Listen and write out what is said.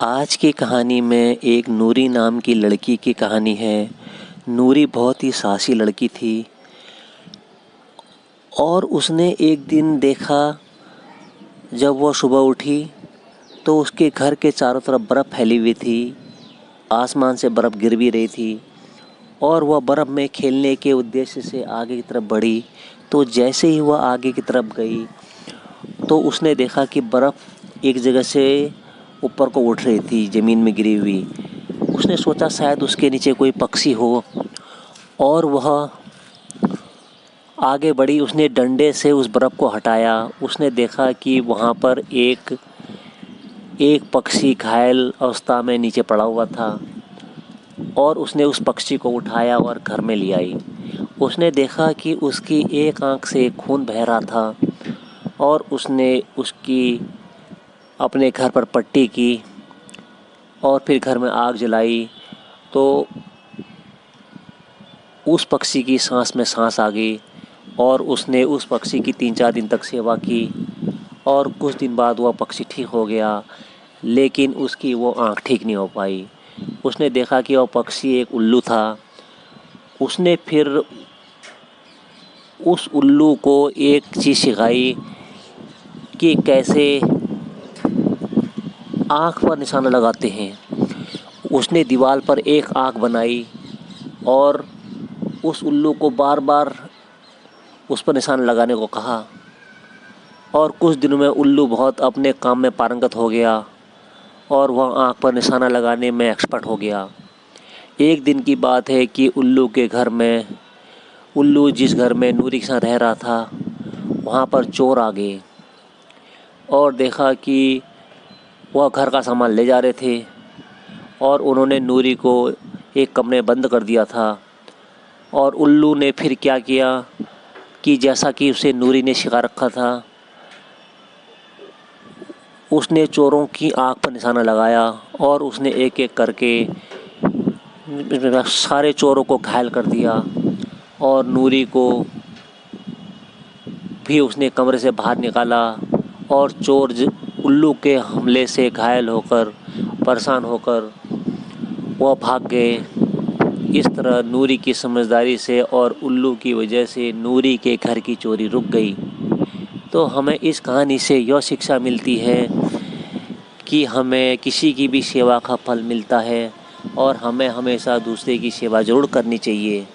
आज की कहानी में एक नूरी नाम की लड़की की कहानी है। नूरी बहुत ही साहसी लड़की थी और उसने एक दिन देखा, जब वह सुबह उठी तो उसके घर के चारों तरफ बर्फ़ फैली हुई थी। आसमान से बर्फ़ गिर भी रही थी और वह बर्फ़ में खेलने के उद्देश्य से आगे की तरफ बढ़ी। तो जैसे ही वह आगे की तरफ गई तो उसने देखा कि बर्फ़ एक जगह से ऊपर को उठ रही थी, ज़मीन में गिरी हुई। उसने सोचा शायद उसके नीचे कोई पक्षी हो और वह आगे बढ़ी। उसने डंडे से उस बर्फ़ को हटाया। उसने देखा कि वहाँ पर एक पक्षी घायल अवस्था में नीचे पड़ा हुआ था और उसने उस पक्षी को उठाया और घर में ले आई। उसने देखा कि उसकी एक आँख से खून बह रहा था और उसने उसकी अपने घर पर पट्टी की और फिर घर में आग जलाई। तो उस पक्षी की सांस में सांस आ गई और उसने उस पक्षी की 3-4 दिन तक सेवा की और कुछ दिन बाद वह पक्षी ठीक हो गया, लेकिन उसकी वो आँख ठीक नहीं हो पाई। उसने देखा कि वह पक्षी एक उल्लू था। उसने फिर उस उल्लू को एक चीज़ सिखाई कि कैसे आँख पर निशाना लगाते हैं। उसने दीवार पर एक आँख बनाई और उस उल्लू को बार बार उस पर निशाना लगाने को कहा और कुछ दिनों में उल्लू बहुत अपने काम में पारंगत हो गया और वह आँख पर निशाना लगाने में एक्सपर्ट हो गया। एक दिन की बात है कि उल्लू जिस घर में नूरी के साथ रह रहा था, वहाँ पर चोर आ गए और देखा कि वह घर का सामान ले जा रहे थे और उन्होंने नूरी को एक कमरे में बंद कर दिया था। और उल्लू ने फिर क्या किया कि जैसा कि उसे नूरी ने सिखा रखा था, उसने चोरों की आँख पर निशाना लगाया और उसने एक एक करके सारे चोरों को घायल कर दिया और नूरी को भी उसने कमरे से बाहर निकाला और चोर उल्लू के हमले से घायल होकर, परेशान होकर वह भाग गए। इस तरह नूरी की समझदारी से और उल्लू की वजह से नूरी के घर की चोरी रुक गई। तो हमें इस कहानी से यह शिक्षा मिलती है कि हमें किसी की भी सेवा का फल मिलता है और हमें हमेशा दूसरे की सेवा ज़रूर करनी चाहिए।